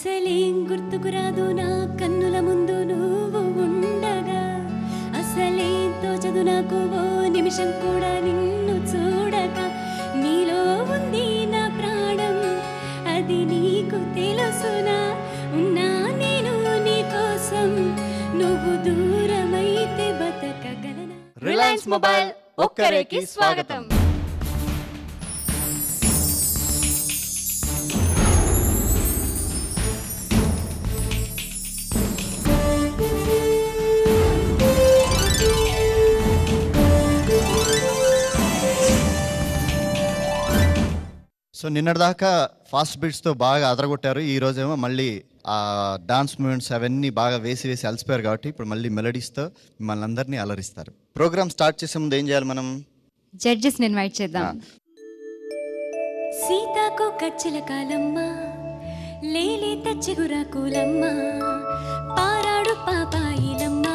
అసలేం గుర్తుకు రాదు నా కన్నుల ముందు నువ్వు ఉండగా, అసలేం తోచదు నాకు ఓ నిమిషం కూడా నిన్ను చూడక. నీలో ఉంది నా ప్రాణం అది నీకు తెలుసునా, ఉన్నా నేను నీ కోసం నువ్వు దూరమైతే బతకగలనా. రిలయన్స్ మొబైల్ ఒక్కరేకి స్వాగతం. సో నిన్నటిదాకా ఫాస్ట్ బీట్స్తో బాగా అదరగొట్టారు. ఈ రోజేమో మళ్ళీ ఆ డాన్స్ మూమెంట్స్ అవన్నీ బాగా వేసి అలసిపోయారు కాబట్టి ఇప్పుడు మళ్ళీ మెలడీస్తో మిమ్మల్ని అందరినీ అలరిస్తారు. ప్రోగ్రామ్ స్టార్ట్ చేసే ముందు ఏం చేయాలి మనం? జడ్జెస్ని ఇన్వైట్ చేద్దాం. సీతాకు కచ్చిల కాలమ్మ లేలేత చిగురాకులమ్మ, పారాడు పాపాయిలమ్మ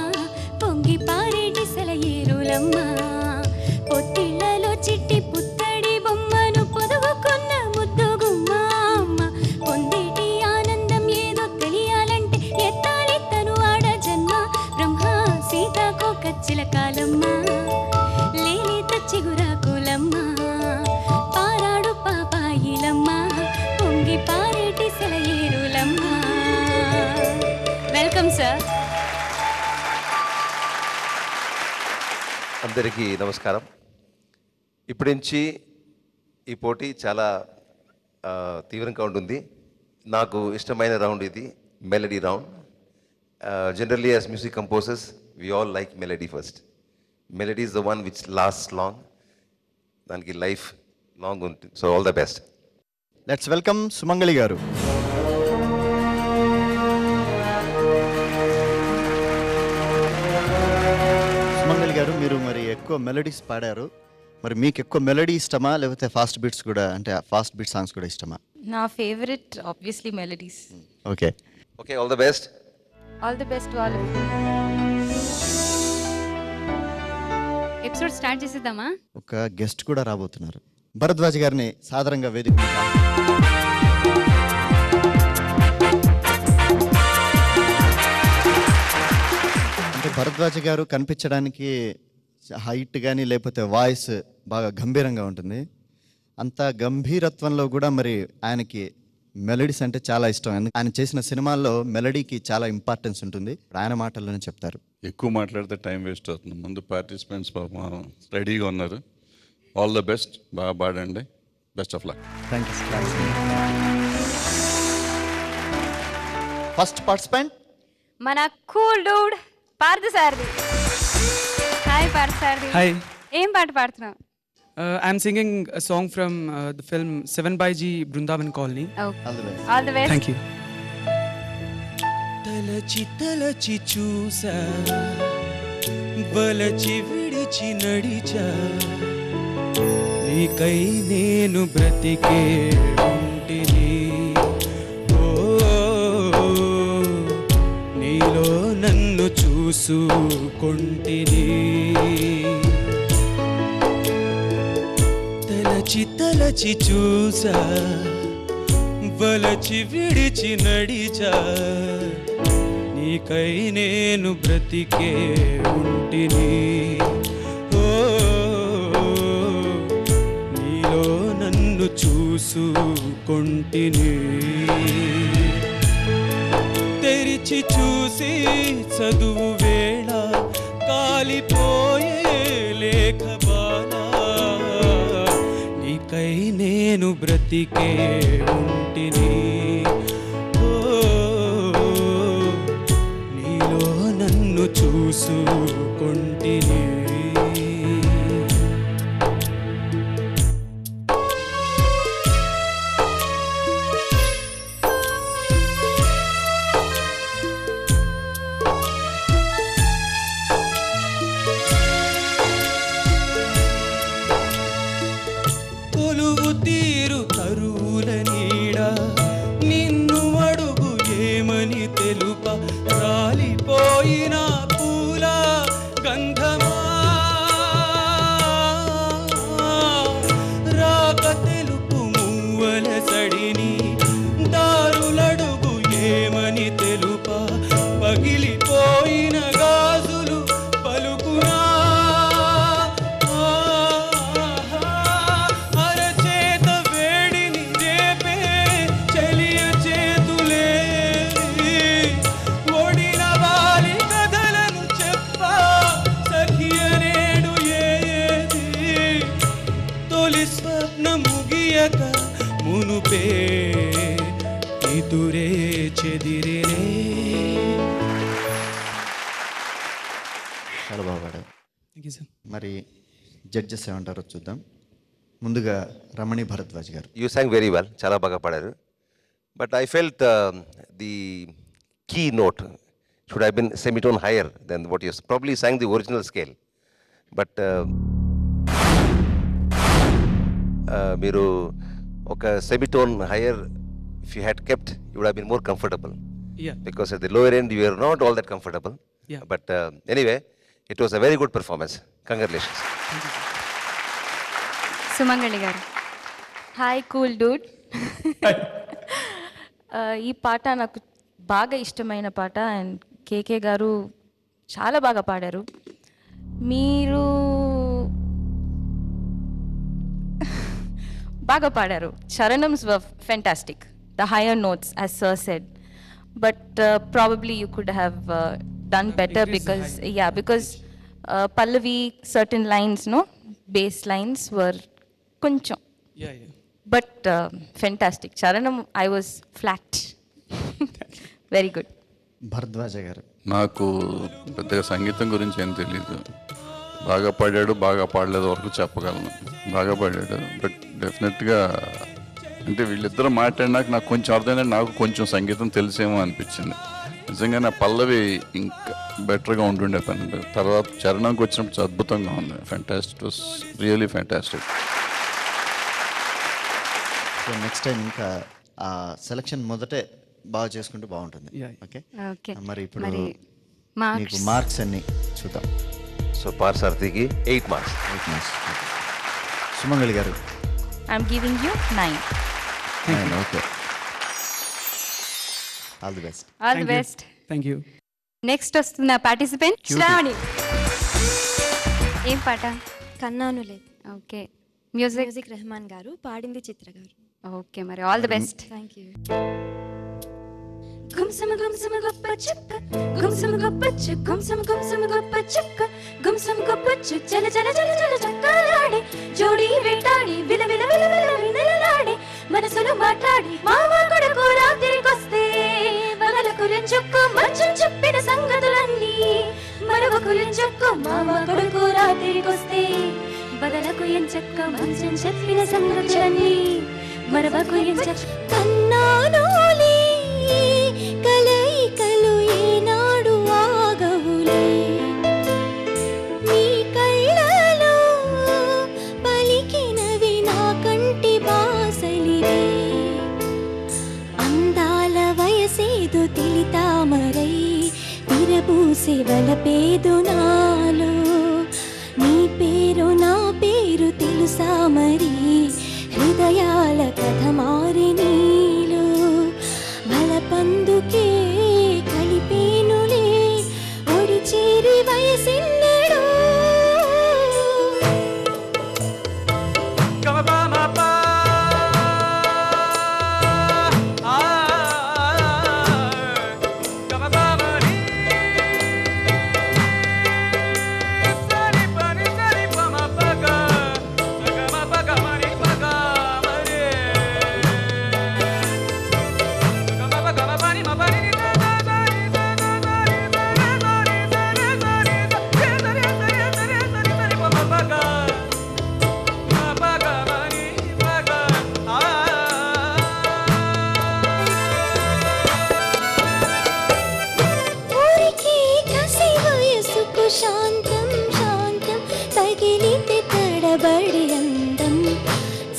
పొంగి పారేటి సెలయేరులమ్మ, పొత్తిళ్లలో చిట్టి పుత్తడి బొమ్మను పొదువుకున్న ముద్దు గుమ్మ అమ్మ. పొందేటి ఆనందం ఏదో తెలియాలంటే ఎత్తాలి తను ఆడ జన్మ. బ్రహ్మ సీతాకు కచ్చిల కాలమ్మ లేలేత చిగురాకులమ్మ, పారాడు పాపాయిలమ్మ పొంగి పారేటి సెలయేరులమ్మ. Welcome sir. అందరికీ నమస్కారం. ఇప్పటి నుంచి ఈ పోటీ చాలా తీవ్రంగా ఉంటుంది. నాకు ఇష్టమైన రౌండ్ ఇది, melody round. Generally as music composers we all like melody first. Melody is the one which last long, దానికి లైఫ్ లాంగ్ ఉంటుంది. So all the best. Let's welcome Sumangali garu. Sumangali garu, మీరు మరి ఎక్కువ మెలడీస్ పాడారు, మరి మీకు ఎక్కువ మెలడీ ఇష్టమా లేకపోతే ఫాస్ట్ బీట్స్ కూడా, అంటే ఫాస్ట్ బీట్ సాంగ్స్ కూడా ఇష్టమా? నా favourite obviously melodies. Okay okay, all the best. All the best వాళ్ళు. ఎపిసోడ్ స్టార్ట్ చేసేద్దామా? ఒక గెస్ట్ కూడా రాబోతున్నారు. భరద్వాజ్ గారిని సాదరంగా వేదిక మీద అంటే భరద్వాజ్ గారు కనిపించడానికి హైట్ కానీ లేకపోతే వాయిస్ బాగా గంభీరంగా ఉంటుంది. అంత గంభీరత్వంలో కూడా మరి ఆయనకి మెలడీస్ అంటే చాలా ఇష్టం. ఆయన చేసిన సినిమాల్లో మెలడీకి చాలా ఇంపార్టెన్స్ ఉంటుంది. ఆయన మాటల్లోనే చెప్తారు. ఎక్కువ మాట్లాడితే టైం వేస్ట్ అవుతుంది. ముందు పార్టిసిపెంట్స్ రెడీగా ఉన్నారు. ఆల్ ద బెస్ట్, బాగా పాడండి. Best of luck. Thank you. First participant మన cool dude Partha Sarathi. Hi Partha Sarathi. Hi. ఏం పాట పాడుతున్నావు? I'm singing a song from the film 7 by G Brindavan Colony. All the best. Thank you. తలచి తలచి చూసా, వలచి విడిచి నడిచా, నీకై నేను బ్రతికే ఉంటిని. ఓ నీలో నన్ను చూసుకొంటిని. తలచి తలచి చూసా, వలచి విడిచి నడిచా, నీకై నేను బ్రతికే ఉంటిని. ఓ నీలో నన్ను చూసుకొంటిని. తెరిచి చూసి చదువు వేళ కాలిపోయే లేఖ బాల, నీకై నేను బ్రతికే ఉంటిని. ఓ నీలో నన్ను చూసుకొంటిని. కొలువు తీరు తరువుల నీడ, నిన్ను అడుగు ఏమని తెలుప, రాలిపోయిన పూల గంధమా జడ్జెస్ ఏమంటారో చూద్దాం. ముందుగా రమణి భరద్వాజ్ గారు. యూ సాంగ్ వెరీ వెల్, చాలా బాగా పాడారు. But I felt the key note should have been semitone higher then what you probably sang the original scale. But మీరు ఒక semitone higher if you had kept you would have been more comfortable. Yeah. Because at the lower end you were not all that comfortable. Yeah. But anyway, it was a very good performance. Congratulations. సుమంగళి గారు. Hi cool Dude. ఈ పాట నాకు బాగా ఇష్టమైన పాట and కేకే గారు చాలా బాగా పాడారు. మీరు బాగా పాడారు. చరణమ్స్ were fantastic, the higher notes as sir said. But probably you could have done better because Pallavi certain lines, no, bass lines were koncham. Yeah. But fantastic. Charanam, I was flat. Very good. Bharadwaj గారు. నాకు పెద్దగా సంగీతం గురించి ఏం తెలియదు. బాగా పాడాడు, బాగా పాడలేదు వరకు చెప్పగలను. బాగా పాడాడు, బట్ డెఫినెట్గా అంటే వీళ్ళిద్దరూ మాట్లాడినాక నాకు కొంచెం అర్థమైంది, నాకు కొంచెం సంగీతం తెలిసేమో అనిపించింది. నిజంగా నా పల్లవి ఇంకా బెటర్గా ఉంటుండే పని. తర్వాత చరణంకి వచ్చినప్పుడు అద్భుతంగా ఉంది. Fantastic, was really fantastic. So next time ఇంకా ఆ సెలక్షన్ మొదటే బాగా చేసుకుంటే బాగుంటుంది. ఓకే. మరి ఇప్పుడు మీకు మార్క్స్ అన్ని చూద్దాం. So పార్సార్థికి 8 marks. సుమంగళి గారు. I'm giving you 9. Okay. All the best. All the best. Thank you. Next వస్తున్న పార్టిసిపెంట్ శ్రావణి. ఏం పాట? కన్నాను లేదు. ఓకే. మ్యూజిక్ మ్యూజిక్ రెహమాన్ గారు, పాడింది చిత్ర గారు. ఓకే, మరి all the best. Thank you. గుంసమ గుంసమ గొప్ప చుక్క, గుంసమ గొప్ప చుక్క, గుంసమ గొప్ప చుక్క, గుంసమ గొప్ప చుక్క, జల జల జల జల చక్కలాడే జోడి వేటాడి విల విల విల విల వినలాడే మనసులు మాట్లాడి మామ కొడుకు రాత్రికొస్తే వగల కురించుక్కు మంచం చెప్పిన సంగతులన్నీ మరవకు ఎంచక్కు మామ కొడుకు రాత్రికొస్తే బదలకు ఎంచక్క మంచం చెప్పిన సంగతులన్నీ మరవకు ఎంచక్క. కన్నానోలే కలయికలు ఏనాడు ఆగవులే, నీ కళ్ళలో పలికినవి నా కంటి బాసలివే. అందాల వయసేదు తెలితామరై విరబూసే వలపేదు నాలో, నీ పేరు నా పేరు తెలుసా మరి, హృదయాల కథ మారి నీలో బలపందుకే కలిపేనులే ఒడి చేరి వయసిన్నడు. శాంతం శాంతం తగిలితే తడబడి అందం,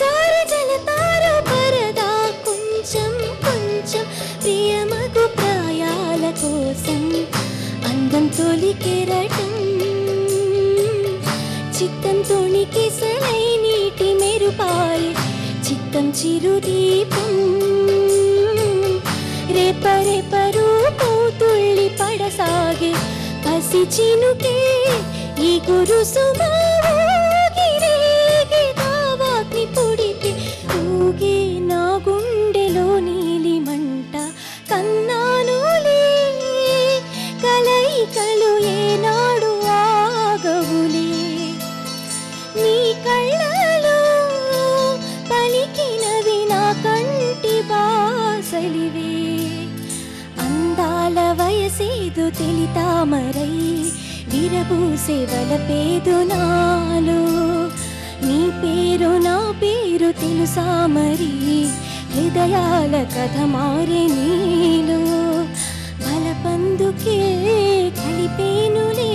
జారి జలతార పరదా కొంచెం కొంచెం ప్రియమగు ప్రాయాల కోసం, అందం తొలి కెరటం చిత్తం తొణికి సలై నీటి మెరుపాయి, చిత్తం చిరుదీపం రేప రూపు తుళ్ళి పడసాగే పసి చినుకే ఈ గురుసుమాగిరేగి దావాగ్ని పొడితే ఊగే నా గుండెలో నీలి మంట. కన్నానులే కలయికలు ఏనాడు ఆగవులే, నీ కళ్ళలో పలికినవి నా కంటి బాసలివే. అందాల వయసేదు తెలితామరై విరబూసే వలపేదు నాలో, పేరు నా పేరు తెలుసా మరి హృదయాల కథ మారే నీలో బలపందుకే కలిపేనులే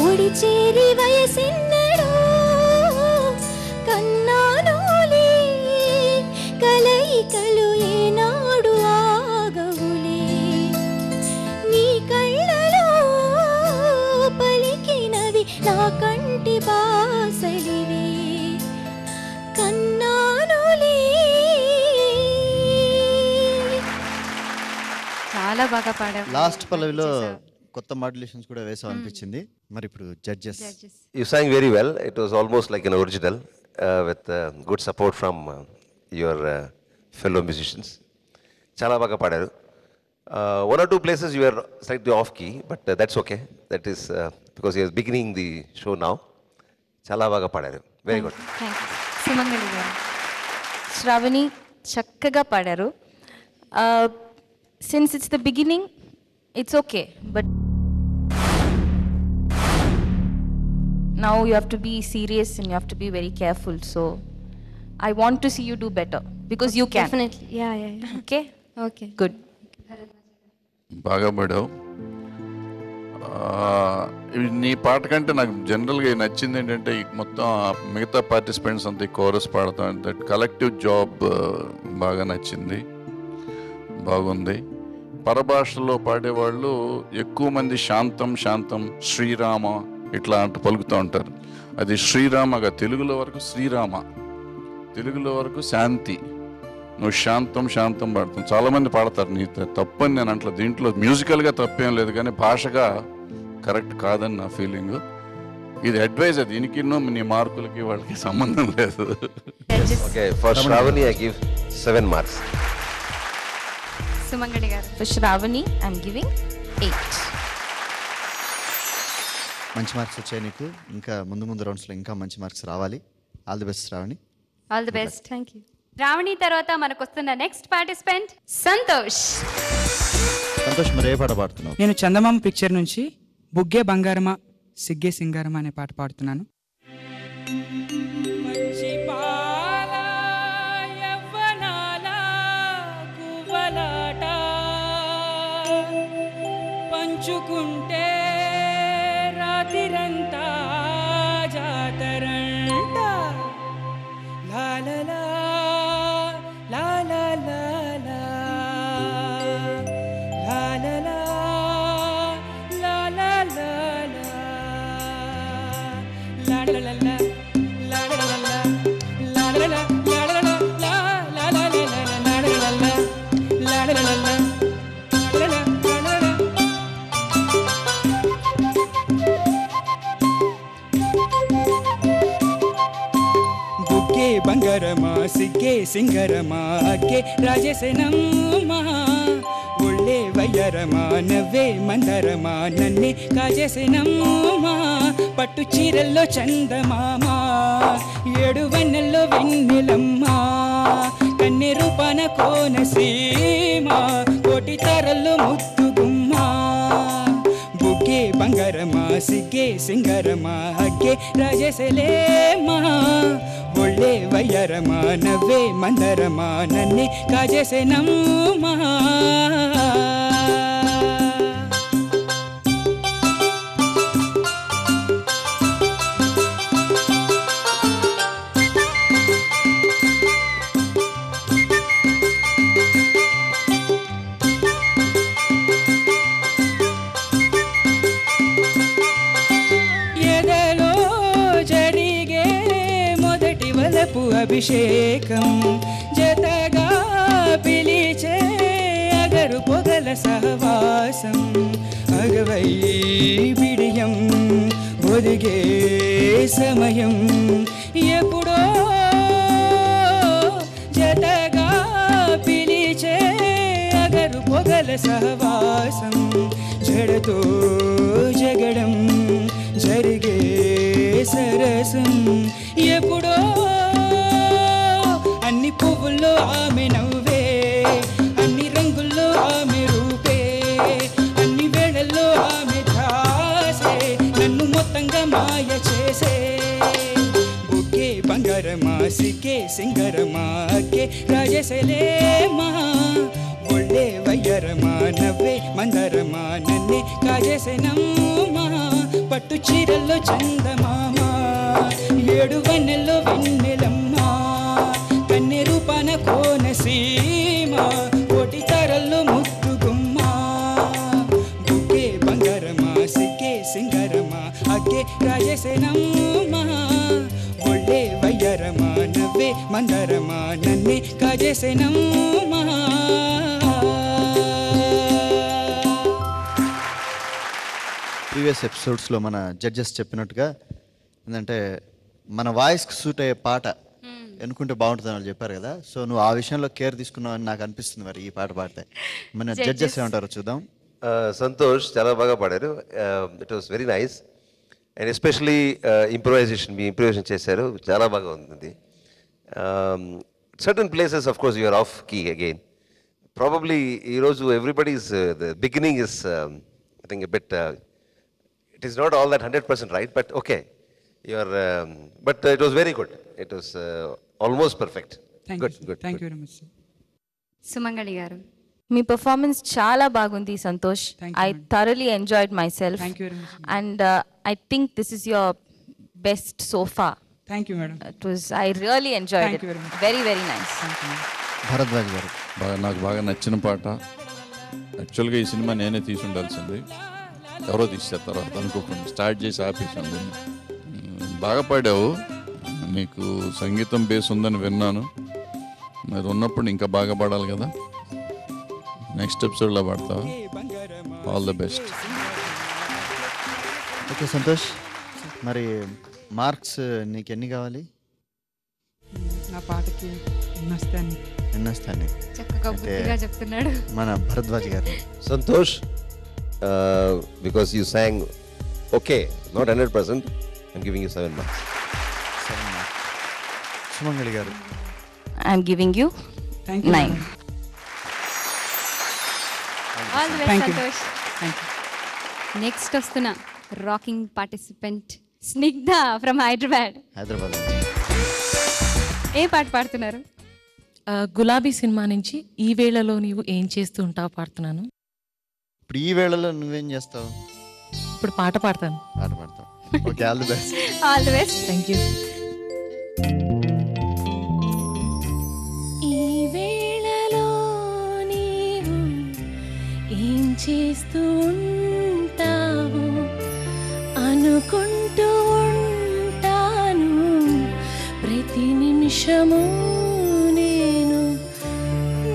ఒడి చేరి వయసిన్నడు కన్నానులే కలయికలు ఏనాడు ఆగవులే నీ కళ్ళలో పలికినవి నా కంటి బాసలివే కన్నానులే. చాలా బాగా పాడావు. లాస్ట్ పల్లవిలో కొత్త మాడ్యులేషన్స్ కూడా వేసావు అనిపించింది. మరి ఇప్పుడు judges. You sang very well. It was almost like an original with good support from your fellow musicians. Chala baga padaru. One or two places you were slightly off key, but that's okay. That is because you are beginning the show now. Chala baga padaru. Very good. Thank you. Sumangali garu. Shravani చక్కగా పాడారు. Since it's the beginning, it's okay. But now you have to be serious and you have to be very careful. So I want to see you do better because you can. Definitely. Yeah. Okay? Okay. Good. బాగా పాడావు. నీ పాట కంటే నాకు జనరల్గా నచ్చింది ఏంటంటే మొత్తం మిగతా పార్టిసిపెంట్స్ అంతా కోరస్ పాడతాం. దట్ కలెక్టివ్ జాబ్ బాగా నచ్చింది, బాగుంది. పరభాషలో పాడేవాళ్ళు ఎక్కువ మంది శాంతం శాంతం శ్రీరామ ఇట్లా అంటూ పలుకుతూ ఉంటారు. అది శ్రీరామగా తెలుగులో వరకు శ్రీరామ, తెలుగులో వరకు శాంతి. నువ్వు శాంతం శాంతం పాడుతావు. చాలామంది పాడతారు, నీ తప్పని నేను అంటలో. దీంట్లో మ్యూజికల్గా తప్పేం లేదు, కానీ భాషగా కరెక్ట్ కాదని నా ఫీలింగ్. ఇది అడ్వైజ్. దీనికి నీ మార్కులకి వాళ్ళకి సంబంధం లేదు. Okay, for Shravani I give 7 marks. సుమంగళి గారు. For Shravani, I'm giving 8. మంచి మార్క్స్ వచ్చాయి నీకు. ఇంకా ముందు రౌండ్స్లో ఇంకా మంచి మార్క్స్ రావాలి. All the best Shravani. All the best. Thank you. రావణి తర్వాత మనకు వస్తున్న నెక్స్ట్ పార్టిసిపెంట్ సంతోష్. సంతోష్, మరి ఏ పాట పాడుతున్నావు? నేను చందమామ పిక్చర్ నుంచి బుగ్గే బంగారమా సిగ్గే సింగారమా అనే పాట పాడుతున్నాను. పంచుకుంటే రాతిరంతా జాతరంట లాలలా లాలలా లాలలా లాలలా లాలలా లాలలా లాలలా బంగారమా సిగ్గే సింగరమా అగ్గే రాజేసేనమ్మా ఒళ్ళే వయ్యారమా నవ్వే మందరమా నన్నే కాజేసేనమ్మా పట్టు చీరల్లో చందమామా 7 వన్నెల్లో వెన్నెలమ్మా కన్నె రూపాన కోనసీమా కోటి తారల్లో ముద్దుగుమ్మా బుగ్గే బంగారమా సిగ్గే సింగరమా అగ్గే రాజేసేలేమా ఒళ్ళే వయ్యారమా నవ్వే మందరమా నన్నే కాజేసేనమ్మా. ఎదలో జరిగే మొదటి వలపు అభిషేకం జతగా పిలిచే అగరు పొగల సహవాసం అగవై బిడియం ఒదిగే సమయం ఎప్పుడో జతగా పిలిచే అగరు పొగల సహవాసం జడతో జగడం జరిగే సరసం ఎప్పుడో అన్ని పువ్వుల్లో ఆమె నవ్వే అన్ని రంగుల్లో ఆమె రూపే అన్ని వేళల్లో ఆమె ధ్యాసే నన్ను మొత్తంగా మాయ చేసే బుగ్గే బంగారం కాజేసలేమా ఒళ్ళే వయ్యరమా నవ్వే మందరమా నన్నే కాజేసేనమ్మా పట్టు చీరల్లో చందమామ ఏడు వన్నెల్లో వెన్నెలమ్మా కన్నె రూపాన కోనసీమ కోటి తరల్లో ముద్దుగుమ్మా బుగ్గే బంగారమా సిగ్గే సింగారమా అగ్గే కాజేసేనమ్మా ఒళ్ళే వయ్యరమా నవ్వే మందరమా నన్నే కాజేసేనమ్మా ప్రీవియస్ ఎపిసోడ్స్లో మన జడ్జెస్ చెప్పినట్టుగా ఏంటంటే మన వాయిస్కి సూట్ అయ్యే పాట ఎన్నుకుంటే బాగుంటుంది అని చెప్పారు కదా. సో నువ్వు ఆ విషయంలో కేర్ తీసుకున్నావు అని నాకు అనిపిస్తుంది. మరి ఈ పాట పాడితే మన జడ్జెస్ ఏమంటారో చూద్దాం. సంతోష్ చాలా బాగా పాడారు. It was very nice and especially improvisation మీ ఇంప్రూవైజేషన్ చేశారు, చాలా బాగా ఉంది. Certain places of course you're off key again. Probably ఈరోజు everybody's the beginning is I think a bit it is not all that 100% right, but okay, but it was very good. It was almost perfect. Thank you very much. Sumangali garu, me performance చాలా బాగుంది Santosh. I thoroughly enjoyed my self and I think this is your best sofa. Thank you madam. It was I really enjoyed it. Very very nice. Bharadwaj గారు, నాకు బాగా నచ్చిన పాట. యాక్చువల్గా ఈ cinema నేనే తీసి ఉండాల్సింది, ఎవరో తీసేస్తారు తర్వాత అనుకోకుండా స్టార్ట్ చేసి ఆపేసాను. బాగా పాడావు, నీకు సంగీతం బేస్ ఉందని విన్నాను. మరి ఉన్నప్పుడు ఇంకా బాగా పాడాలి కదా. నెక్స్ట్ ఎపిసోడ్లో పాడతావు. All the best. Okay Santosh, మరి మార్క్స్ నీకు ఎన్ని కావాలి? నా పాటకి ఎన్ని వస్తాయి? చక్కగా బుద్ధిగా చెప్తున్నాడు మన భరద్వాజ్ గారు. Santosh, because you sang okay, not 100%, I'm giving you 7 marks. సుమంగళి గారు, I'm giving you 9. All the best Santosh. Next వస్తున్న rocking participant Snigdha from Hyderabad. ఏ పాట పాడుతున్నారు? గులాబీ సినిమా నుంచి ఈ వేళలో నీవు ఏం చేస్తూ ఉంటావు పాడుతున్నాను. ఇప్పుడు ఈ వేళలో నువ్వేం చేస్తావు? ఇప్పుడు పాట పాడతాను. పాట పాడతావు. Okay, all the best. All the best. Thank you. ఈ వేళలో నీవు ఏం చేస్తూ ఉంటావు అనుకుంటూ ఉంటాను ప్రతి నిమిషము నేను.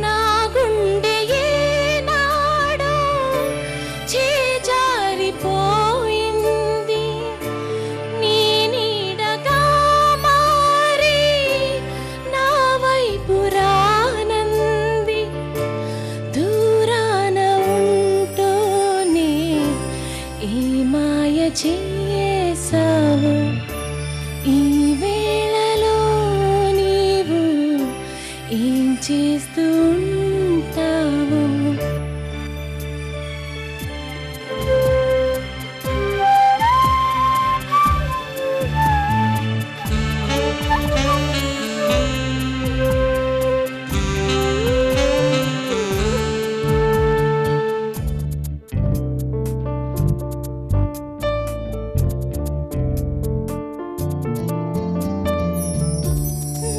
నా గుండె ఏనాడో చేజారిపోయింది, నీ నీడగా మారి నా వైపు రానంది. దూరాన ఉంటూనే ఏ మాయ చేసావు, ఈ వేళలో నీవు ఏం చేస్తూ ఉంటావు.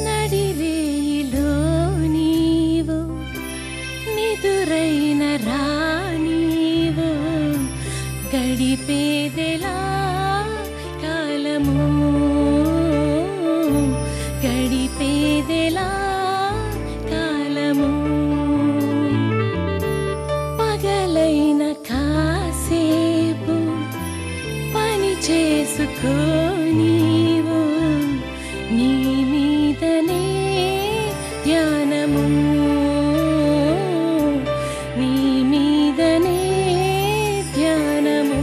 నడిరేయిలో నీవు నిదురైన రానీవు గడిపేదెలా కాలము, గడిపేదెలా కాలము. పగలైన కాసేపు పని చేసుకో నీవు, నీ మీదనే ధ్యానము, నీ మీదనే ధ్యానము.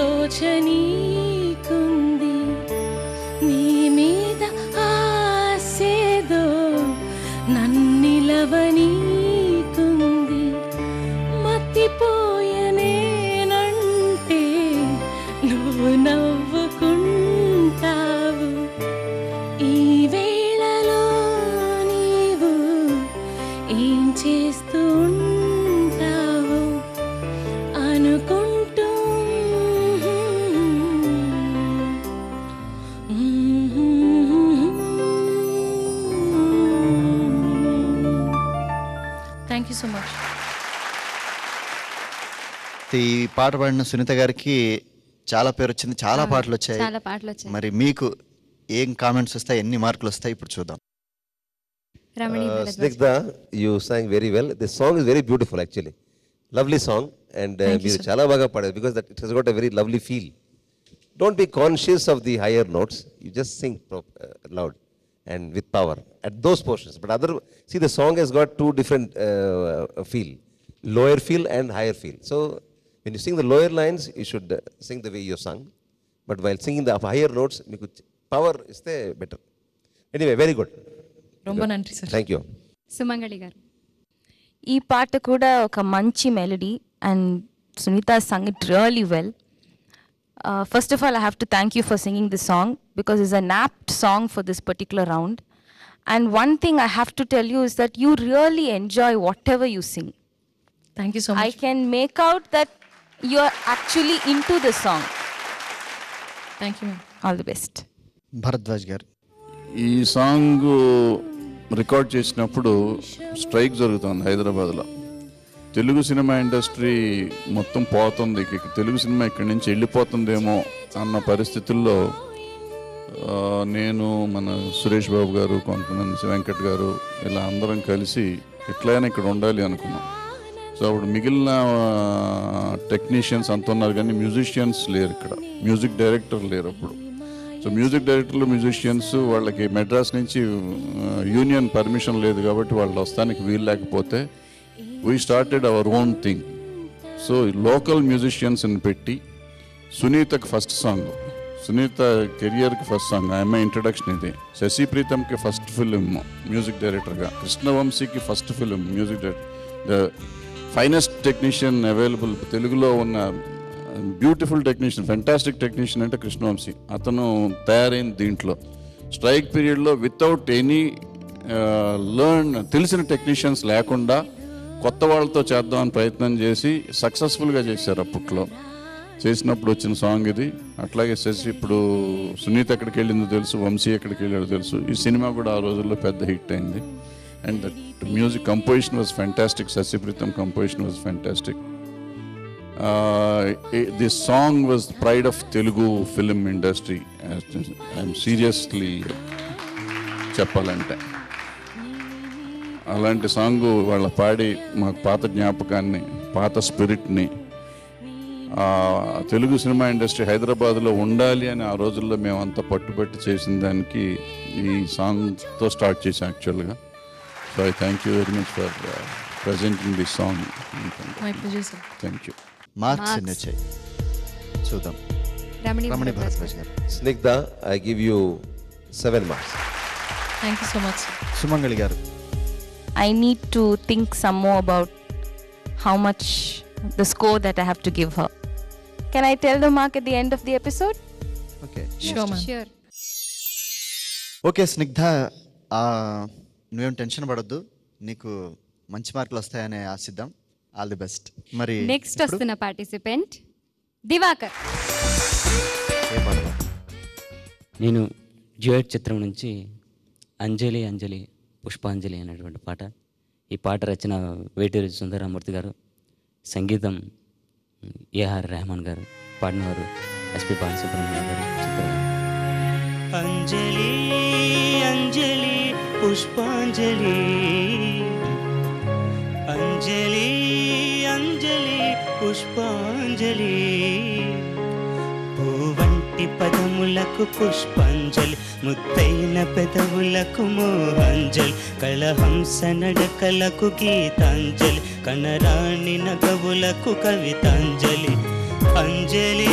దోచనీకుంది నీ మీద ఆసేదో నన్నిలవనీకుంది మతిపోయనేనంటే నువ్వు నవ్వుకుంటావు ఈ వేళలో నీవు ఏం చేస్తూ ఉంటావు అనుకుంటూ థ్యాంక్ యూ సో మచ్. ఈ పాట పాడిన సునీత గారికి చాలా పేరు వచ్చింది, చాలా పాటలు చాలా పాటలు వచ్చాయి. వచ్చాయి. మరి మీకు ఏం కామెంట్స్ వస్తాయి, ఎన్ని మార్కులు వస్తాయి ఇప్పుడు చూద్దాం. Snigdha, you sang very well. The song is very beautiful actually. Lovely song, and మీరు చాలా బాగా పాడారు because that it has got a very lovely feel. Don't be conscious of the higher notes. You just sing loud and with power at those portions. But see, the song has got two different feel, lower feel and higher feel. So when you sing the lower lines, you should sing the way you sung. But while singing the higher notes, మీకు power iste better. Anyway, very good. ரொம்ப నன்றి sir. Thank you. Sumangali గారు. ఈ పాట కూడా ఒక మంచి melody and Sunitha sung it really well. First of all I have to thank you for singing this song because it's an apt song for this particular round. And one thing I have to tell you is that you really enjoy whatever you sing. Thank you so I much. can make out that you are actually into the song. Thank you. All the best. Bharadwaj గారు. ఈ song record చేసినప్పుడు strike జరుగుతుంది హైదరాబాద్లో. Telugu cinema industry మొత్తం పోతుంది, Telugu cinema ఇక్కడి నుంచి వెళ్ళిపోతుందేమో అన్న పరిస్థితుల్లో నేను, మన సురేష్ బాబు గారు, కొంతమంది వెంకట్ గారు, ఇలా అందరం కలిసి ఎట్లయినా ఇక్కడ ఉండాలి అనుకున్నాం. సో అప్పుడు మిగిలిన టెక్నీషియన్స్ అంత ఉన్నారు కానీ మ్యూజిషియన్స్ లేరు, ఇక్కడ మ్యూజిక్ డైరెక్టర్ లేరు అప్పుడు. సో మ్యూజిక్ డైరెక్టర్లు, మ్యూజిషియన్స్ వాళ్ళకి మెడ్రాస్ నుంచి యూనియన్ పర్మిషన్ లేదు కాబట్టి వాళ్ళు వస్తానికి వీలు లేకపోతే we started our own thing. So local మ్యూజిషియన్స్ని పెట్టి సునీతకి ఫస్ట్ సాంగ్, సునీత కెరియర్కి ఫస్ట్ సాంగ్, ఆమె ఇంట్రడక్షన్ ఇది. శశి ప్రీతంకి ఫస్ట్ ఫిలిం మ్యూజిక్ డైరెక్టర్గా, కృష్ణవంశీకి first film music director. The finest technician available తెలుగులో ఉన్న బ్యూటిఫుల్ టెక్నీషియన్, ఫెంటాస్టిక్ టెక్నీషియన్ అంటే కృష్ణవంశీ. అతను తయారైన దీంట్లో స్ట్రైక్ పీరియడ్లో వితౌట్ ఎనీ తెలిసిన టెక్నీషియన్స్ లేకుండా కొత్త వాళ్ళతో చేద్దామని ప్రయత్నం చేసి సక్సెస్ఫుల్గా చేశారు. అప్పట్లో చేసినప్పుడు వచ్చిన సాంగ్ ఇది. అట్లాగే శశి, ఇప్పుడు సునీత ఎక్కడికి వెళ్ళిందో తెలుసు, వంశీ ఎక్కడికి వెళ్ళాడో తెలుసు. ఈ సినిమా కూడా ఆ రోజుల్లో పెద్ద హిట్ అయింది. And that music composition was fantastic. Shashi Preetam composition was fantastic. This song was the pride of Telugu film industry. I'm seriously చెప్పాలంటే అలాంటి సాంగ్ వాళ్ళ పాడి మాకు పాత జ్ఞాపకాన్ని, పాత స్పిరిట్ని, తెలుగు సినిమా ఇండస్ట్రీ హైదరాబాద్లో ఉండాలి అని ఆ రోజుల్లో మేమంతా పట్టుబట్టి చేసిన దానికి ఈ సాంగ్తో స్టార్ట్ చేసాం యాక్చువల్గా. So I thank you very much for presenting this song. Thank you. Marks ఎన్ని వచ్చాయి చూద్దాం. రమణి భరద్వాజ్ గారు. Snigdha, I give you 7 marks. Thank you so much. Sumangali garu. I need to think some more about how much the score that I have to give her. Can I tell the mark at the end of the episode? Okay. Sure, ma'am. Sure. Okay Snigdha, నువ్వేం tension పడొద్దు, నీకు మంచి మార్కులు వస్తాయని ఆశిద్దాం. All the best. మరి next వస్తున్న participant Diwakar. నేను డ్యూయట్ చిత్రం నుంచి అంజలి అంజలి పుష్పాంజలి అనేటువంటి పాట. ఈ పాట రచన వేటూరి సుందరమూర్తి గారు, సంగీతం ఏఆర్ రెహమాన్ గారు, పాడినవారు ఎస్పి బాలసుబ్రహ్మణ్యం గారు. అంజలి అంజలి పుష్పాంజలి, అంజలి అంజలి పుష్పాంజలి, పూవంటి పదములకు పుష్పాంజలి, ముత్తైన పెదవులకు మోహాంజలి, కళహంస నడకలకు గీతాంజలి, కనరాణి నగవులకు కవితాంజలి. అంజలి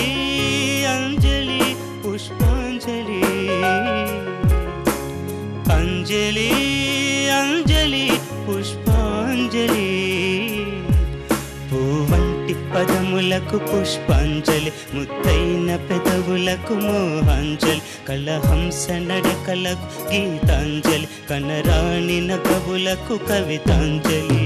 పదములకు పుష్పాంజలి ముత్తైన పెదవులకు మోహాంజలి కళహంస నడకలకు గీతాంజలి కనరాణి నగవులకు కవితాంజలి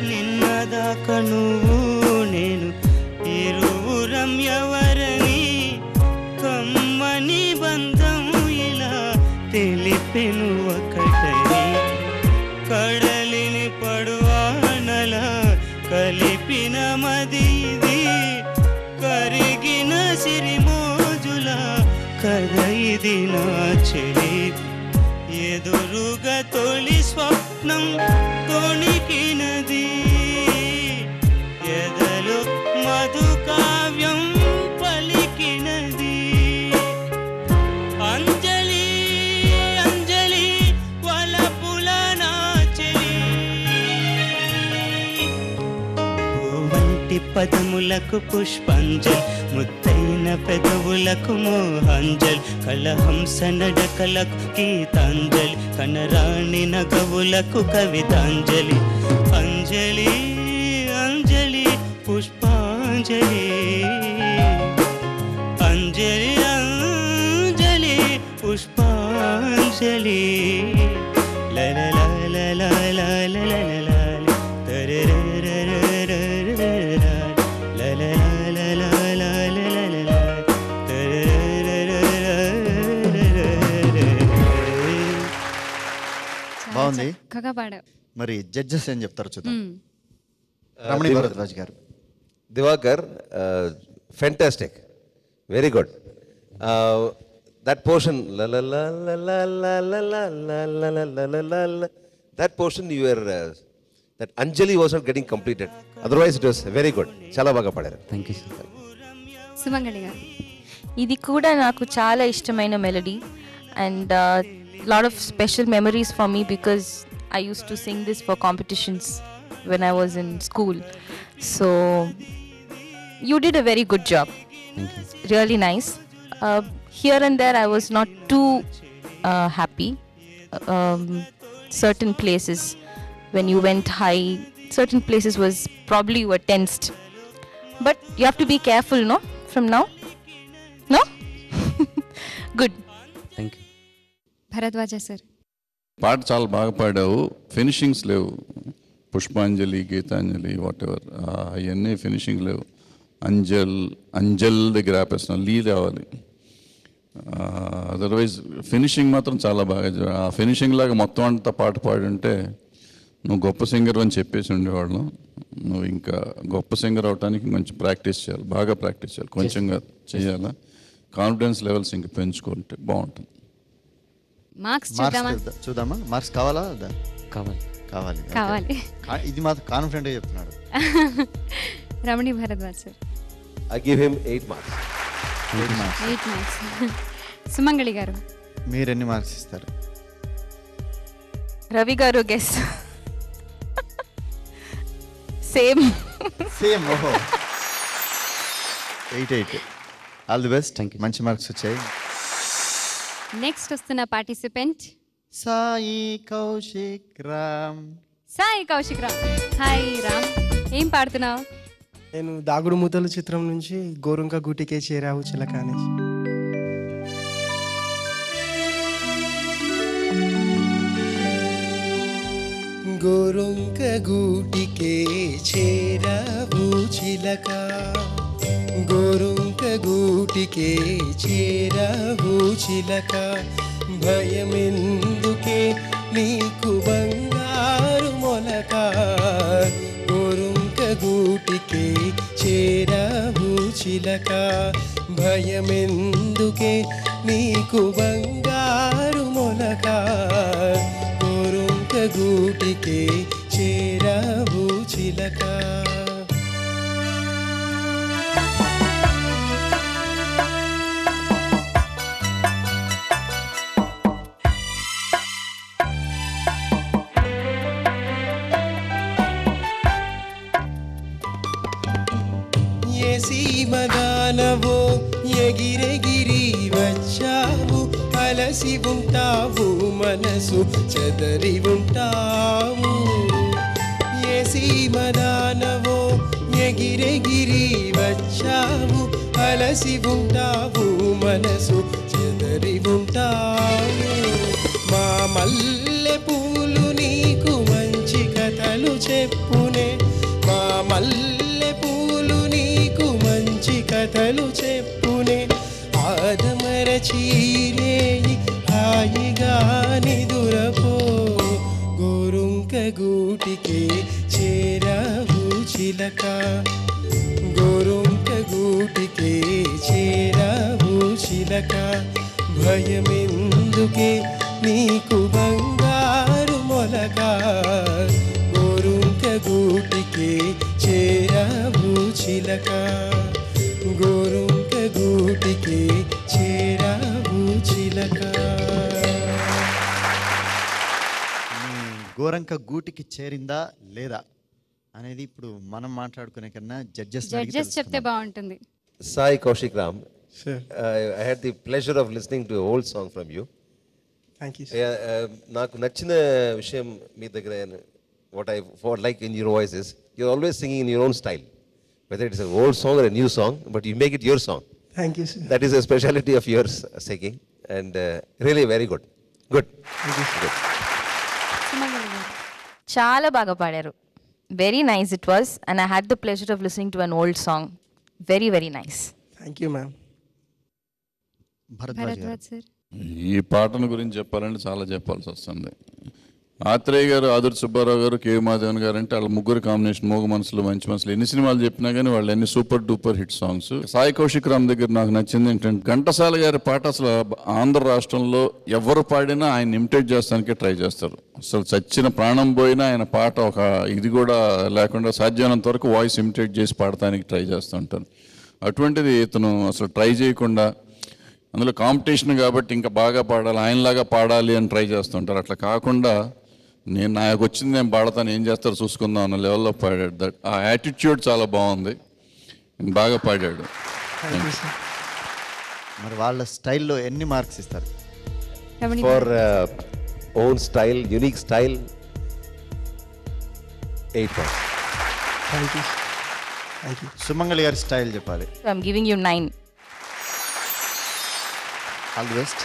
నిన్నదాకా నువ్వు నేను ఇరువురం ఎవరని కమ్మని బంధం ఇలా తెలిపెను ఒకటని కడలిని పడువానల కలిపిన మదిది కరిగిన సిరిమోజుల కథ ఇది నా చెలి ఎదురుగా తొలి స్వప్నం తొణికినది ఎదలో మధు కావ్యం పలికినది అంజలి అంజలి వలపుల నాచలి వంటి పదములకు పుష్పాంజలి ముత్తైన పెదవులకు మోహాంజలి కళహంస నడకలకు గీతాంజలి కనరాణి నగవులకు కవితాంజలి అంజలి అంజలి పుష్పాంజలి అంజలి అంజలి పుష్పాంజలి బాగుంది. చక్కగా పాడావు. మరి జడ్జెస్ ఏం చెప్తారు చూద్దాం. రమణి భరద్వాజ్ గారు. Diwakar, fantastic, very good. That portion, la la la la la la la la la la la la la la la, that portion you were, that Anjali was not getting completed. Otherwise it was very good. చాలా బాగా పాడారు. Thank you. Sumangali గారు. ఇది కూడా నాకు చాలా ఇష్టమైన melody and lot of special memories for me because I used to sing this for competitions when I was in school. So you did a very good job. Thank you. Really nice. Here and there I was not too happy. Certain places when you went high, certain places was probably you were tensed. But you have to be careful, no? From now? No? Good. Thank you. Bharadwaj sir. పాట చాలా బాగా పాడావు. Finishings లేవు. Pushpanjali, Geetanjali, whatever అవన్నీ finishing లేవు. అంజల్ దగ్గర ఆపేస్తున్నాను, లీ రావాలి. అదర్వైజ్ ఫినిషింగ్ మాత్రం చాలా బాగా. ఆ ఫినిషింగ్ లాగా మొత్తం అంతా పాట పాడుంటే నువ్వు గొప్ప సింగర్ అని చెప్పేసి ఉండేవాళ్ళం. నువ్వు ఇంకా గొప్ప సింగర్ అవడానికి కొంచెం ప్రాక్టీస్ చేయాలి, బాగా ప్రాక్టీస్ చేయాలి, కొంచెంగా చేయాలా. కాన్ఫిడెన్స్ లెవెల్స్ ఇంకా పెంచుకుంటే బాగుంటుంది. మార్క్స్ చూద్దామా? మార్క్స్ కావాలా? కావాలి. కావాలి. కావాలి. ఇది మాత్రం కాన్ఫిడెంట్గా చెప్తున్నాడు. Ramani Bharadwaj sir. I give him 8 marks. 8 marks. 8 marks. Sumangali garu. మీరు ఎన్ని మార్క్స్ ఇస్తారు? రవి గారు గెస్. సేమ్. ఓహో. 8. All the best. Thank you. మంచి మార్క్స్ వచ్చాయి. నెక్స్ట్ వస్తున్న పార్టిసిపెంట్ సాయి కౌశిక్ రామ్. సాయి కౌశిక్ రామ్. హాయ్ రామ్, ఏం పాడుతున్నావు? నేను దాగుడు మూతలు చిత్రం నుంచి గోరుంక గూటికే చేరావు చిలక అనేసి. గోరుంక గూటికే చేరావు చిలక, గోరుంక గూటికే చేరావు చిలక, భయమెందుకే నీకు బంగారు మొలక, గోరుంక గూటికే చేరావు చిలక, భయమెందుకే నీకు బంగారు మొలక, గోరుంక గూటికే చేరావు చిలక. ఏ సీమగానవో ఎగిరెగిరి వచ్చావు అలసి ఉంటావు మనసు చెదరి ఉంటావు ఏ సీమదానవో ఎగిరెగిరి వచ్చావు అలసి ఉంటావు మనసు చెదరి ఉంటావు మా మల్లె పూలు నీకు మంచి కథలు చెప్పునే మా మల్లె పూలు నీకు మంచి కథలు చెప్పునే ఆదమరచీరేయి హాయిగా నిదురపో గోరుంక గూటికే చేరావు చిలక గోరుంక గూటికే చేరావు చిలక భయమెందుకే నీకు బంగారు మొలక గోరుంక గూటికే చేరావు చిలక గోరుంక గూటికే చేరావు చిలక గోరంక గూటికి చేరిందా లేదా అనేది ఇప్పుడు మనం మాట్లాడుకునే కన్నా జడ్జెస్ చెప్తే బాగుంటుంది. Sai Kaushik Ram, Sir. I had the pleasure of listening to a whole song from you. Thank you, sir. నాకు నచ్చిన విషయం మీ దగ్గర what I like in your voice is you're always singing in your own style, whether it is an old song or a new song, but you make it your song. Thank you, sir. That is a speciality of yours, singing, and really very good. Good. Thank you, sir. చాలా బాగా పాడారు. Very nice it was and I had the pleasure of listening to an old song. Very very nice. Thank you ma'am. Bharadwaj sir, ఈ పాటను గురించి చెప్పాలంటే చాలా చెప్పాల్సి వస్తుంది. ఆత్రేయ గారు, ఆదుర్తి సుబ్బారావు గారు, కే మాధవన్ గారు అంటే వాళ్ళ ముగ్గురు కాంబినేషన్ మోగ మనసులు మంచి మనసులు ఎన్ని సినిమాలు చెప్పినా కానీ వాళ్ళు అన్ని super duper hit songs. Sai Kaushik Ram దగ్గర నాకు నచ్చింది ఏంటంటే ఘంటసాల గారి పాట అసలు ఆంధ్ర రాష్ట్రంలో ఎవరు పాడినా ఆయన ఇమిటేట్ చేస్తానికే ట్రై చేస్తారు. అసలు చచ్చిన ప్రాణం పోయినా ఆయన పాట ఒక ఇది కూడా లేకుండా సాధ్యమైనంత వరకు వాయిస్ ఇమిటేట్ చేసి పాడటానికి ట్రై చేస్తుంటారు. అటువంటిది ఇతను అసలు ట్రై చేయకుండా అందులో కాంపిటీషన్ కాబట్టి ఇంకా బాగా పాడాలి, ఆయనలాగా పాడాలి అని ట్రై చేస్తుంటారు. అట్లా కాకుండా నాకు వచ్చింది నేను పాడతాను, ఏం చేస్తారో చూసుకుందాం అన్న లెవెల్లో పాడాడు. దట్ ఆ యాటిట్యూడ్ చాలా బాగుంది, బాగా పాడాడు. మరి వాళ్ళ స్టైల్లో ఎన్ని మార్క్స్ ఇస్తారు? For own style, unique style, 8 marks. Thank you. Thank you. Sumangali గారి స్టైల్ చెప్పాలి. I'm giving you 9. All the best.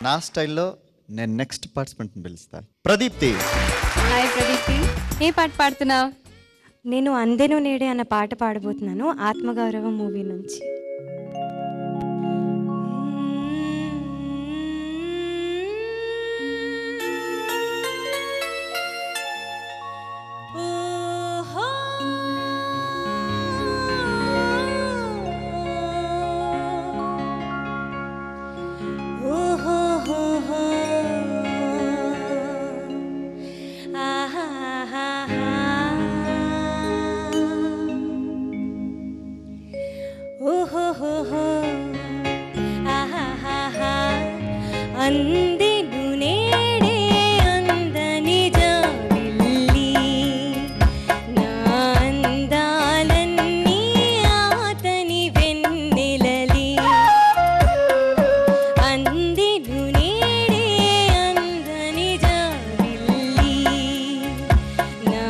నా స్టైల్లో నేను నెక్స్ట్ పార్టిసిపెంట్ని పిలుస్తాను. ప్రదీప్తి. హాయ్ ప్రదీప్తి, ఏ పాట పాడుతున్నావు? నేను అందెను నేడే అన్న పాట పాడబోతున్నాను, ఆత్మగౌరవం మూవీ నుంచి. అందెను నేడే అందని జాబిల్లి, నా అందాలన్నీ ఆతని వెన్నెలలి. అందెను నేడే అందని జాబిల్లి, నా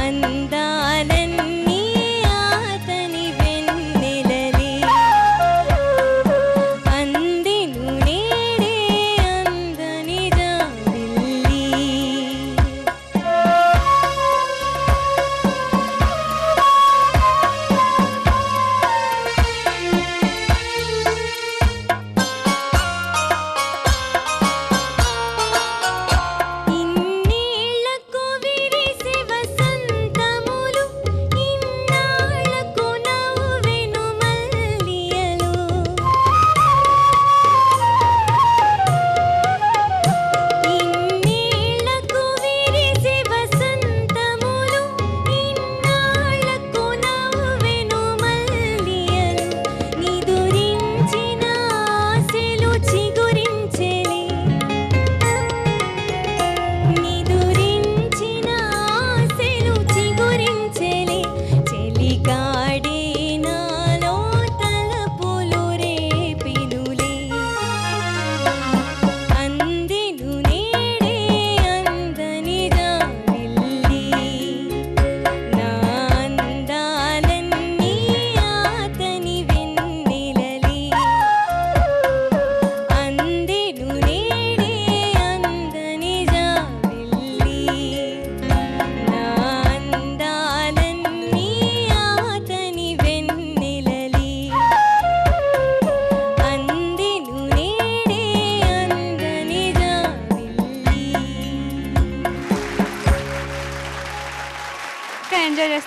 అందాలన్నీ ఆతని వెన్నెలలి. అందెను నేడే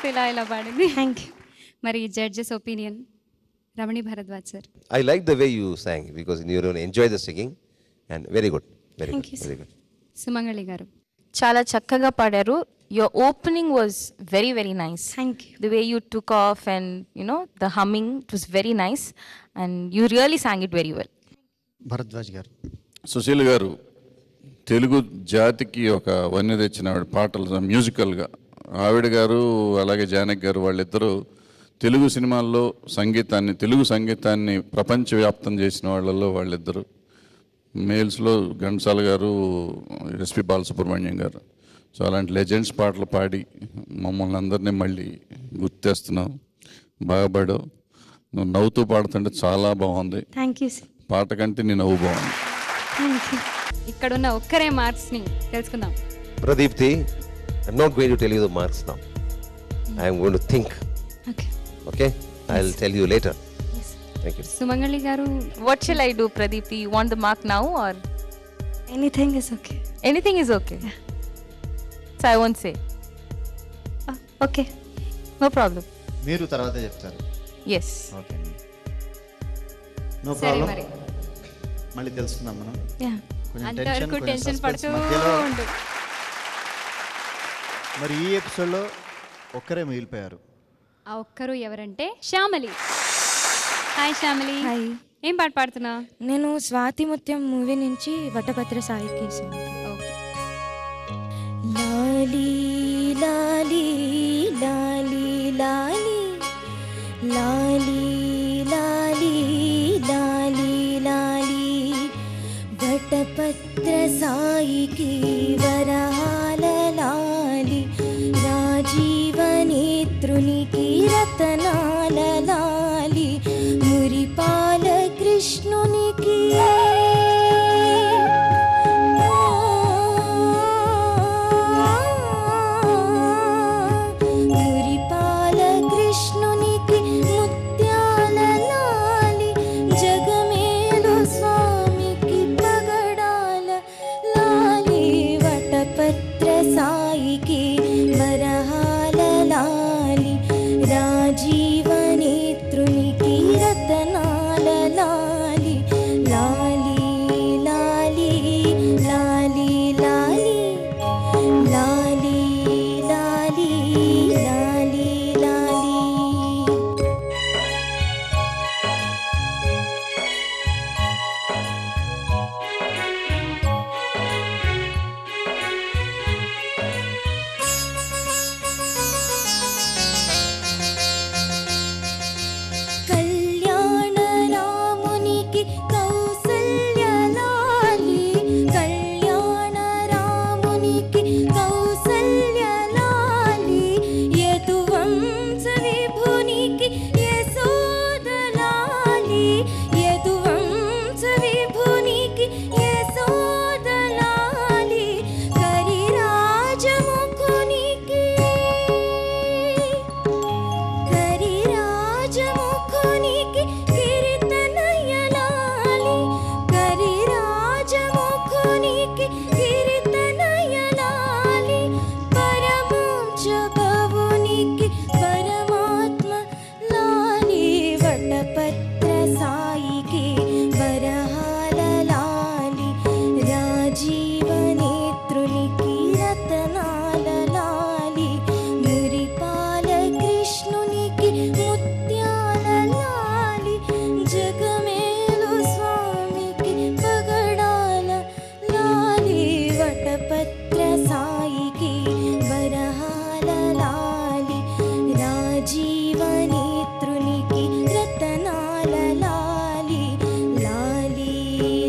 చూస్తే ఇలా ఇలా పాడింది. Thank you. మరి judges opinion Ramani Bharadwaj sir. I like the way you sang because you don't enjoy the singing and very good. Very Thank good. you, sir. Very good. Sumangali గారు. చాలా చక్కగా పాడారు. Your opening was very, very nice. Thank you. The way you took off and, you know, the humming, it was very nice. And you really sang it very well. Bharadwaj గారు. సుశీల్ గారు తెలుగు జాతికి ఒక వన్నె తెచ్చిన ఆవిడ పాటలు మ్యూజికల్గా. ఆవిడ గారు అలాగే జానకి గారు వాళ్ళిద్దరూ తెలుగు సినిమాల్లో తెలుగు సంగీతాన్ని ప్రపంచవ్యాప్తం చేసిన వాళ్ళల్లో వాళ్ళిద్దరు. మేల్స్లో ఘంటసాల గారు, ఎస్పి బాలసుబ్రహ్మణ్యం గారు. సో అలాంటి లెజెండ్స్ పాటలు పాడి మమ్మల్ని అందరినీ మళ్ళీ గుర్తేస్తున్నావు. బాగా పాడావు. నువ్వు నవ్వుతూ పాడుతుంటే చాలా బాగుంది. Thank you sir. పాట కంటే నీ నవ్వు బాగుంది. Thank you. ఇక్కడున్న ఒక్కరే మార్క్స్ని తెలుసుకుందాం. Pradipti, I'm not going to tell you the marks now. I'm going to think. Okay. Okay? I'll tell you later. Yes. Thank you. Sumangali గారు. What shall I do, Pradipti? You want the mark now or? Anything is okay. Anything is okay? Yeah. So I won't say. Okay. No problem. మీరు తర్వాత చెప్తారు. Yes. Okay. No సరే problem. మరి. మళ్ళీ తెలుసుకుందాం మనం. Yeah. కొంచెం అంతవరకు కొంచెం టెన్షన్ suspense పడుతూ మధ్యలో. ఉండు. మరి ఈ ఎపిసోడ్లో ఒక్కరే మిగిలిపోయారు. ఆ ఒక్కరు ఎవరంటే శ్యామలి. హాయ్ శ్యామలి. హాయ్. ఏం పాట పాడుతున్నా? నేను స్వాతి ముత్యం మూవీ నుంచి వటభద్ర సాయికి సాంగ్. లాలీ లాలీ లాలీ లాలీ లాలీ లాలీ లాలీ లాలీ వటపత్ర సాయికి వరహాల లాలి రాజీవనేత్రునికి రతనాల లాలి మురిపాల కృష్ణునికి మురిపాల కృష్ణునికి ముత్యాల లాలి జగమేలు స్వామికి పగడాల లాలి వటపత్ర సాయికి వరహాల లాలి రాజీవనేత్రునికి రతనాల లాలి లాలి లాలి లాలి లాలి లాలి లాలి లాలి లాలి. కళ్యాణ రామునికి కౌసల్య లాలి కళ్యాణ రామునికి కౌసల్య లాలి యదువంశ విభునికి యశోద లాలి యదువంశ విభునికి యశోద లాలి కరిరాజముఖునికి కరిరాజముఖునికి కీర్తనయలాలి కరిరాజముఖునికి కీర్తనయలాలి పరమోంచ భవునికి పరమాత్మ లాలి వటపత్ర సాయికి వరహాల లాలి రాజీవనేత్రునికి రతనాల లాలి మురిపాల కృష్ణునికి ముత్యాల లాలి జగమేలు స్వామికి పగడాల లాలి వటపత్ర సాయికి వరహాల లాలి రాజీవనేత్రునికి రతనాల లాలి లాలి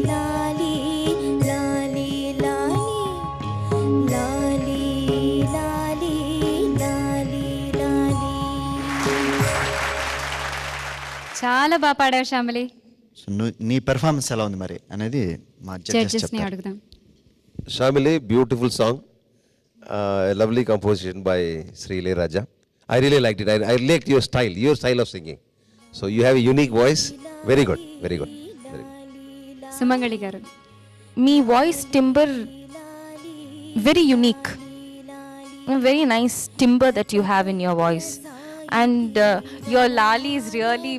లాలి లాలి లాలి లాలి లాలి లాలి లాలి. చాలా బాగా పాడావు శ్యామలి. సో నీ పెర్ఫార్మెన్స్ ఎలా ఉంది మరి అనేది మా జడ్జెస్ జడ్జెస్ ని చెప్తారు. అడుగుదాం. Shamili, beautiful song. A lovely composition by Sri Ilayaraja. I really liked it. I liked your style of singing. So you have a unique voice. Very good, very good. Very good. Sumangali garu. మీ voice timbre very unique. a very nice timbre that you have in your voice. And your lalis really,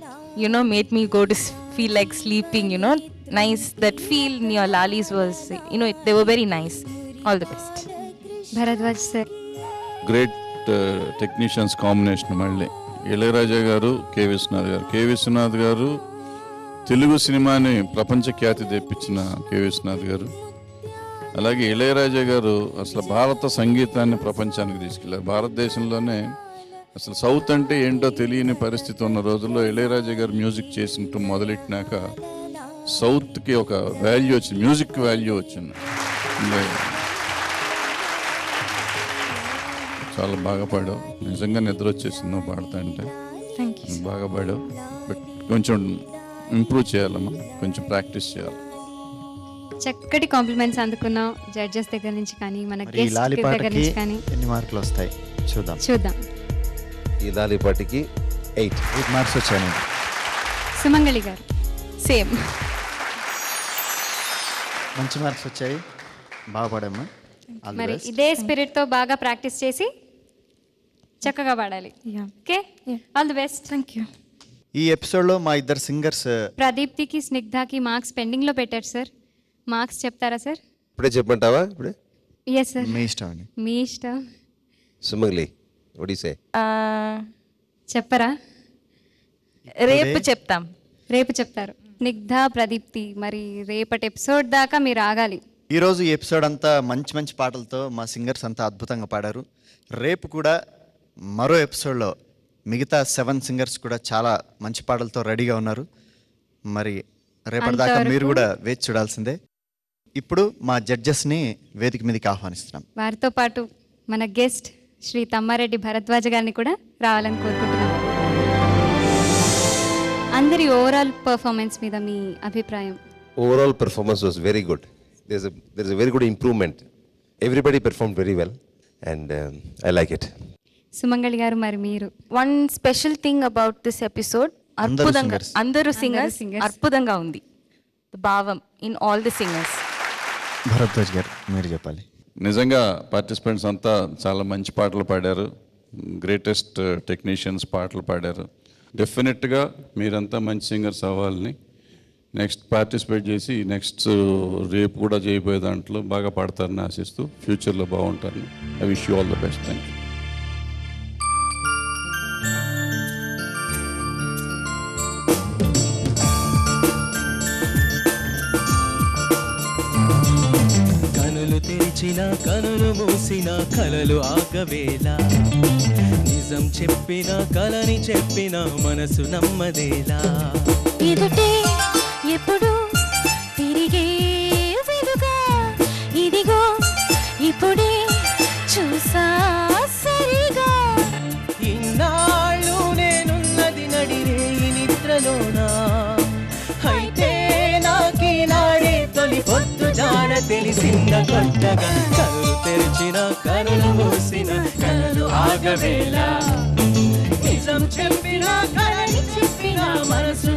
made me go to feel like sleeping, nice. That feel in your lalis was, they were very nice. All the best. Bharadwaj sir. Great technicians combination మళ్ళీ ఇళయరాజా గారు, K Vishwanath గారు. K Vishwanath గారు తెలుగు సినిమాని ప్రపంచ ఖ్యాతి తెప్పించిన K Vishwanath గారు. అలాగే ఇళయరాజా గారు అసలు భారత సంగీతాన్ని ప్రపంచానికి తీసుకెళ్లారు. భారతదేశంలోనే అసలు సౌత్ అంటే ఏంటో తెలియని పరిస్థితి ఉన్న రోజుల్లో ఇళయరాజా గారు మ్యూజిక్ చేసినట్టు మొదలెట్టినాక సౌత్కి ఒక వాల్యూ వచ్చింది, మ్యూజిక్ వాల్యూ వచ్చింది. చాలా బాగా పాడావు, నిజంగా నిద్ర వచ్చేసింది నువ్వు పాడుతా అంటే. బాగా పాడావు, బట్ కొంచెం ఇంప్రూవ్ చేయాలమ్మా, కొంచెం ప్రాక్టీస్ చేయాలి. చక్కటి కాంప్లిమెంట్స్ అందుకున్నాం జడ్జెస్ దగ్గర నుంచి కానీ మన గెస్ట్ దగ్గర నుంచి కానీ. ఎన్ని మార్కులు వస్తాయి చూద్దాం. ఈ లాలిపాటికి 8 మార్క్స్ వచ్చాయి. సుమంగళి గారు సేమ్ మంచి మార్క్స్ వచ్చాయి, బాగా పాడమ్మా. మరి ఇదే స్పిరిట్ తో బాగా ప్రాక్టీస్ చేసి చక్కగా పాడాలి. Okay, all the best. Thank you. ఈ ఎపిసోడ్లో మా ఇద్దరు సింగర్స్ ప్రదీప్తికి స్నిగ్ధకి మార్క్స్ పెండింగ్ లో పెట్టారు సార్. మార్క్స్ చెప్తారా సార్? ఇప్పుడే చెప్పమంటావా? ఇప్పుడే? yes sir. మీ ఇష్టం అండి. మీ ఇష్టం. సుమంగళి, what do you say? చెప్పరా? రేపు చెప్తాం. రేపు చెప్తారు. స్నిగ్ధ, ప్రదీప్తి, మరి రేపటి ఎపిసోడ్ దాకా మీరు ఆగాలి. ఈరోజు ఈ ఎపిసోడ్ అంతా మంచి మంచి పాటలతో మా సింగర్స్ అంతా అద్భుతంగా పాడారు. రేపు కూడా మరో ఎపిసోడ్లో మిగతా 7 సింగర్స్ కూడా చాలా మంచి పాటలతో రెడీగా ఉన్నారు. మరి రేపటిదాకా మీరు కూడా వేచి చూడాల్సిందే. ఇప్పుడు మా జడ్జెస్ని వేదిక మీదకి ఆహ్వానిస్తున్నాం. వారితో పాటు మన గెస్ట్ శ్రీ తమ్మారెడ్డి భరద్వాజ్ గారిని కూడా రావాలని కోరుకుంటున్నాం. అందరి ఓవరాల్ పర్ఫార్మెన్స్ మీద మీ అభిప్రాయం? Overall performance was very good. There's a very good improvement. Everybody performed very well and I like it. సుమంగళి గారు, మరి మీరు? One special thing about this episode, అద్భుతంగా అందరూ సింగర్స్ అద్భుతంగా ఉంది. భావం in all the singers. Bharadwaj గారు మీరు చెప్పాలి. నిజంగా పార్టిసిపెంట్స్ అంతా చాలా మంచి పాటలు పాడారు, గ్రేటెస్ట్ టెక్నీషియన్స్ పాటలు పాడారు. డెఫినెట్గా మీరంతా మంచి సింగర్స్ అవ్వాలని, నెక్స్ట్ పార్టిసిపేట్ చేసి నెక్స్ట్ రేపు కూడా చేయబోయే దాంట్లో బాగా పాడతారని ఆశిస్తూ ఫ్యూచర్లో బాగుంటారని. I wish you all the best. Thank you. కనులు తెరిచిన కనులు మూసిన కలలు ఆగవేలా, నిజం చెప్పిన కలని చెప్పిన మనసు నమ్మదేలా. ఎదుటే ఎప్పుడు తిరిగే వెలుగా, ఇదిగో ఇప్పుడే చూసా సరిగా. ఇన్నాళ్ళు నేనున్నది నడిరే ఈ నిద్రలోనా, అయితే నాకీనాడే తొలి పొద్దు జాడ తెలిసింద కొత్తగా. కనులు తెరిచిన కనులు మూసిన కలలు ఆగవేలా, నిజం చెప్పిన కలని చెప్పిన మనసు